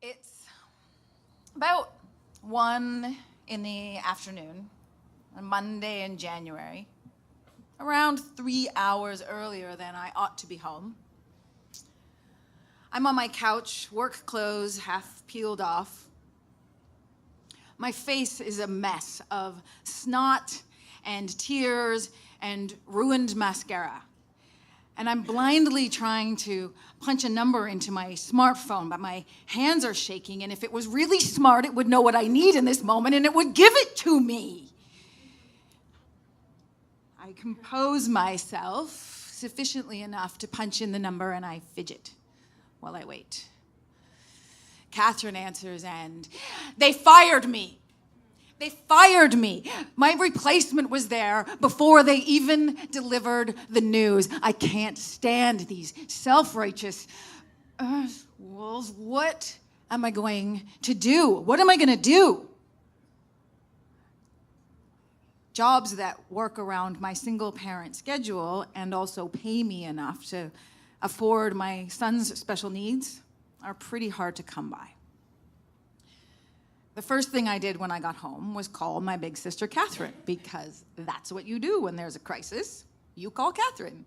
It's about 1 in the afternoon, on Monday in January, around 3 hours earlier than I ought to be home. I'm on my couch, work clothes half peeled off. My face is a mess of snot and tears and ruined mascara. And I'm blindly trying to punch a number into my smartphone, but my hands are shaking, and if it was really smart, it would know what I need in this moment, and it would give it to me. I compose myself sufficiently enough to punch in the number, and I fidget while I wait. Catherine answers, and they fired me. They fired me. My replacement was there before they even delivered the news. I can't stand these self-righteous wolves. What am I going to do? What am I going to do? Jobs that work around my single-parent schedule and also pay me enough to afford my son's special needs are pretty hard to come by. The first thing I did when I got home was call my big sister, Catherine, because that's what you do when there's a crisis. You call Catherine.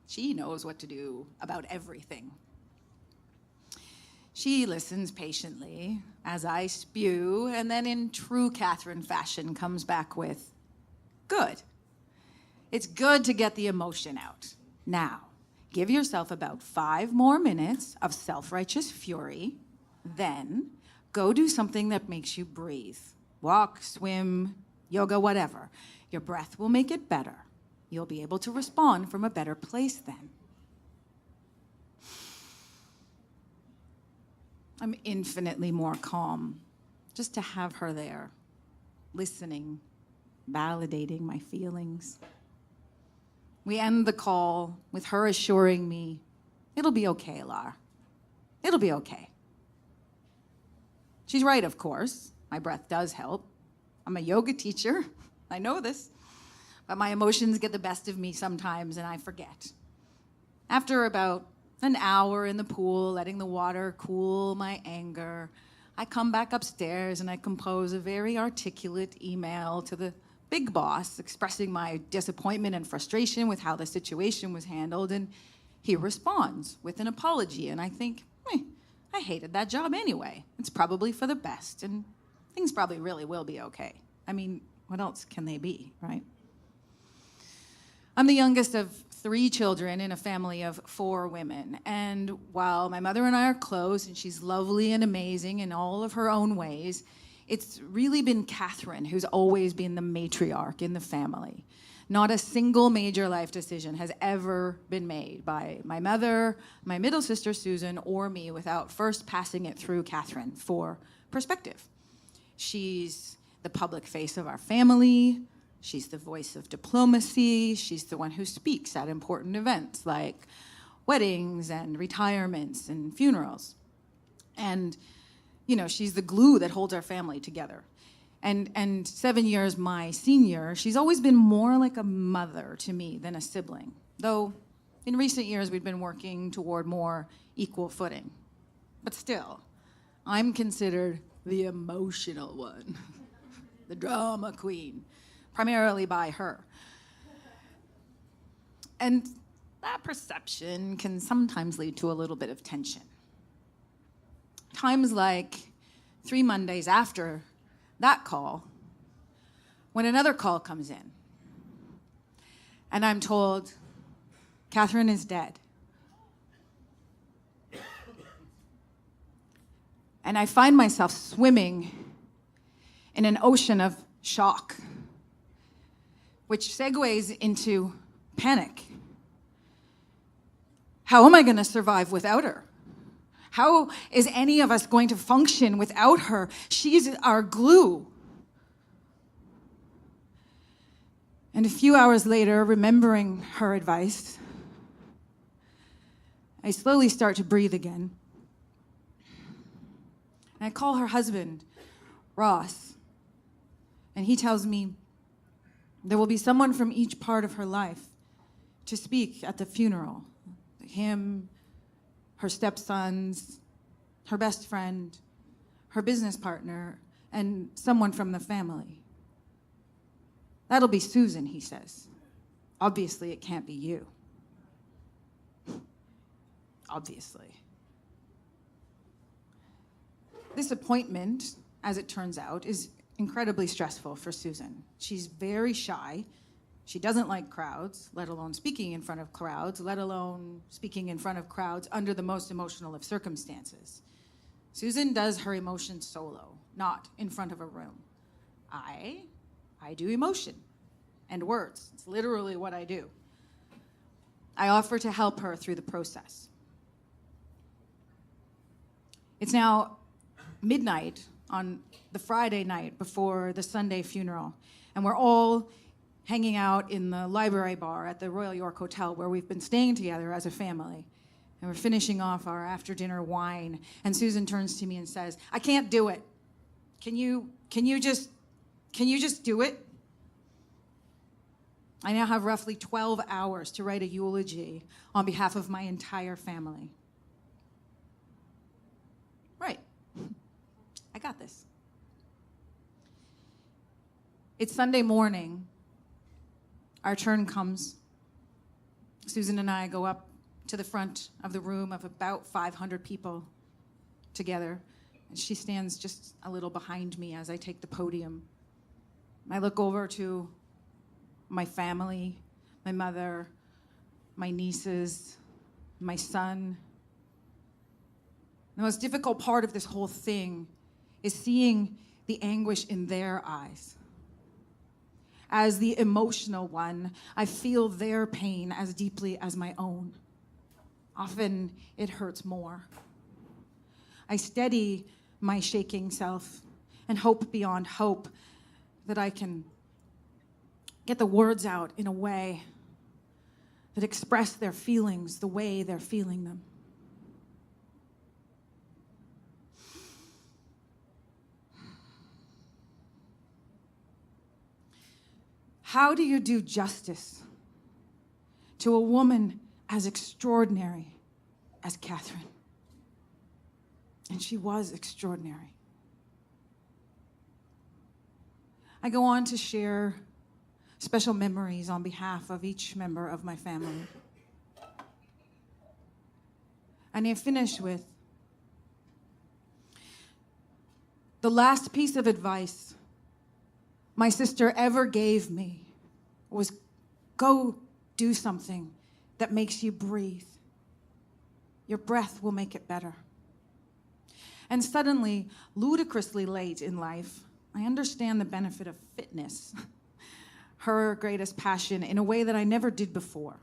She knows what to do about everything. She listens patiently as I spew, and then in true Catherine fashion comes back with, good. It's good to get the emotion out. Now, give yourself about 5 more minutes of self-righteous fury, then go do something that makes you breathe. Walk, swim, yoga, whatever. Your breath will make it better. You'll be able to respond from a better place then. I'm infinitely more calm just to have her there, listening, validating my feelings. We end the call with her assuring me, it'll be okay, Lara. It'll be okay. She's right, of course. My breath does help. I'm a yoga teacher. I know this. But my emotions get the best of me sometimes, and I forget. After about an hour in the pool, letting the water cool my anger, I come back upstairs and I compose a very articulate email to the big boss expressing my disappointment and frustration with how the situation was handled, and he responds with an apology, and I think, I hated that job anyway. It's probably for the best, and things probably really will be okay. I mean, what else can they be, right? I'm the youngest of 3 children in a family of 4 women, and while my mother and I are close, and she's lovely and amazing in all of her own ways, it's really been Catherine who's always been the matriarch in the family. Not a single major life decision has ever been made by my mother, my middle sister Susan, or me without first passing it through Catherine for perspective. She's the public face of our family. She's the voice of diplomacy. She's the one who speaks at important events like weddings and retirements and funerals. And, she's the glue that holds our family together. And 7 years my senior, she's always been more like a mother to me than a sibling. Though in recent years we've been working toward more equal footing. But still, I'm considered the emotional one, the drama queen, primarily by her. And that perception can sometimes lead to a little bit of tension. Times like 3 Mondays after that call, when another call comes in, and I'm told, Catherine is dead. And I find myself swimming in an ocean of shock, which segues into panic. How am I going to survive without her? How is any of us going to function without her? She's our glue. And a few hours later, remembering her advice, I slowly start to breathe again. And I call her husband, Ross, and he tells me there will be someone from each part of her life to speak at the funeral. Him, her stepsons, her best friend, her business partner, and someone from the family. That'll be Susan, he says. Obviously, it can't be you. Obviously. This appointment, as it turns out, is incredibly stressful for Susan. She's very shy. She doesn't like crowds, let alone speaking in front of crowds, let alone speaking in front of crowds under the most emotional of circumstances. Susan does her emotions solo, not in front of a room. I do emotion and words. It's literally what I do. I offer to help her through the process. It's now midnight on the Friday night before the Sunday funeral, and we're all hanging out in the library bar at the Royal York Hotel where we've been staying together as a family. And we're finishing off our after-dinner wine, and Susan turns to me and says, "I can't do it. Can you just do it?" I now have roughly 12 hours to write a eulogy on behalf of my entire family. Right. I got this. It's Sunday morning. Our turn comes. Susan and I go up to the front of the room of about 500 people together, and she stands just a little behind me as I take the podium. I look over to my family, my mother, my nieces, my son. The most difficult part of this whole thing is seeing the anguish in their eyes. As the emotional one, I feel their pain as deeply as my own. Often it hurts more. I steady my shaking self and hope beyond hope that I can get the words out in a way that express their feelings the way they're feeling them. How do you do justice to a woman as extraordinary as Catherine? And she was extraordinary. I go on to share special memories on behalf of each member of my family. And I finish with, the last piece of advice my sister ever gave me was, go do something that makes you breathe. Your breath will make it better. And suddenly, ludicrously late in life, I understand the benefit of fitness, her greatest passion, in a way that I never did before.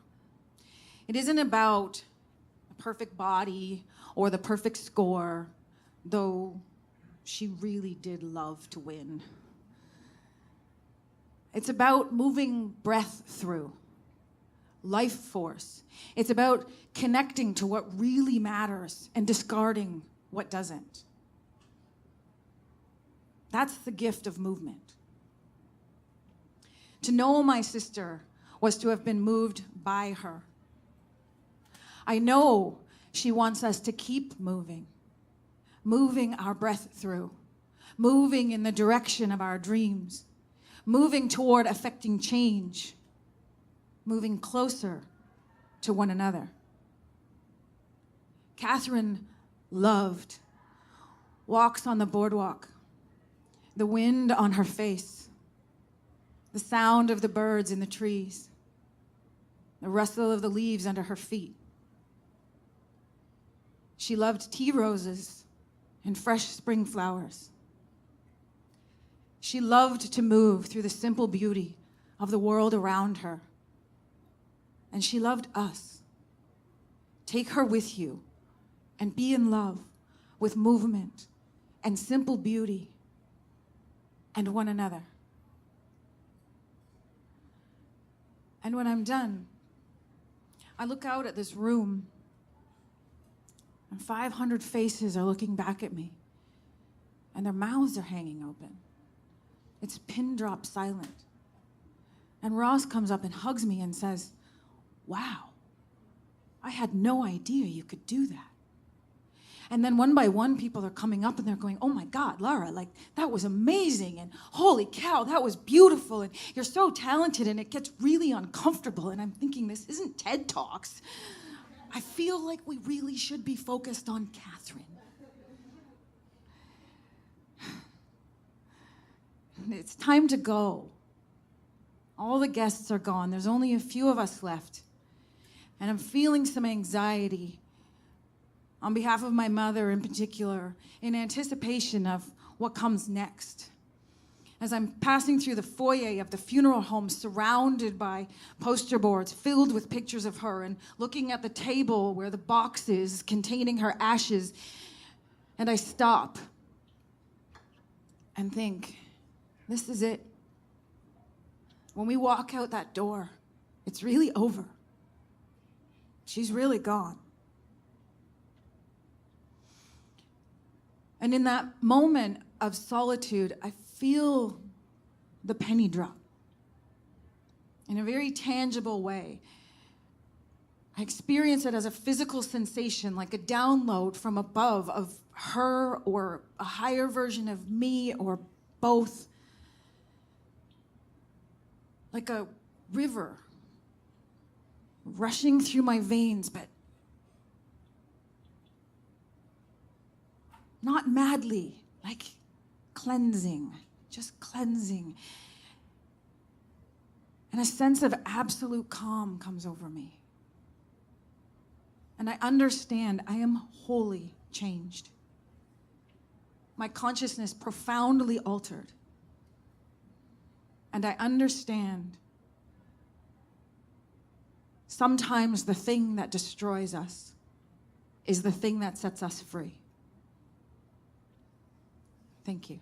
It isn't about a perfect body or the perfect score, though she really did love to win. It's about moving breath through, life force. It's about connecting to what really matters and discarding what doesn't. That's the gift of movement. To know my sister was to have been moved by her. I know she wants us to keep moving our breath through, moving in the direction of our dreams, moving toward affecting change, moving closer to one another. Catherine loved, walks on the boardwalk, the wind on her face, the sound of the birds in the trees, the rustle of the leaves under her feet. She loved tea roses and fresh spring flowers. She loved to move through the simple beauty of the world around her. And she loved us. Take her with you and be in love with movement and simple beauty and one another. And when I'm done, I look out at this room and 500 faces are looking back at me and their mouths are hanging open. It's pin drop silent. And Ross comes up and hugs me and says, "Wow, I had no idea you could do that." And then one by one, people are coming up and they're going, oh my God, Lara, like that was amazing. And holy cow, that was beautiful. And you're so talented. And it gets really uncomfortable. And I'm thinking, this isn't TED Talks. I feel like we really should be focused on Catherine. It's time to go. All the guests are gone. There's only a few of us left. And I'm feeling some anxiety on behalf of my mother in particular, in anticipation of what comes next. As I'm passing through the foyer of the funeral home, surrounded by poster boards filled with pictures of her, and looking at the table where the box is containing her ashes, and I stop and think, this is it. When we walk out that door, it's really over. She's really gone. And in that moment of solitude, I feel the penny drop in a very tangible way. I experience it as a physical sensation, like a download from above of her or a higher version of me or both. Like a river rushing through my veins, but not madly, like cleansing, just cleansing. And a sense of absolute calm comes over me. And I understand I am wholly changed. My consciousness profoundly altered. And I understand sometimes the thing that destroys us is the thing that sets us free. Thank you.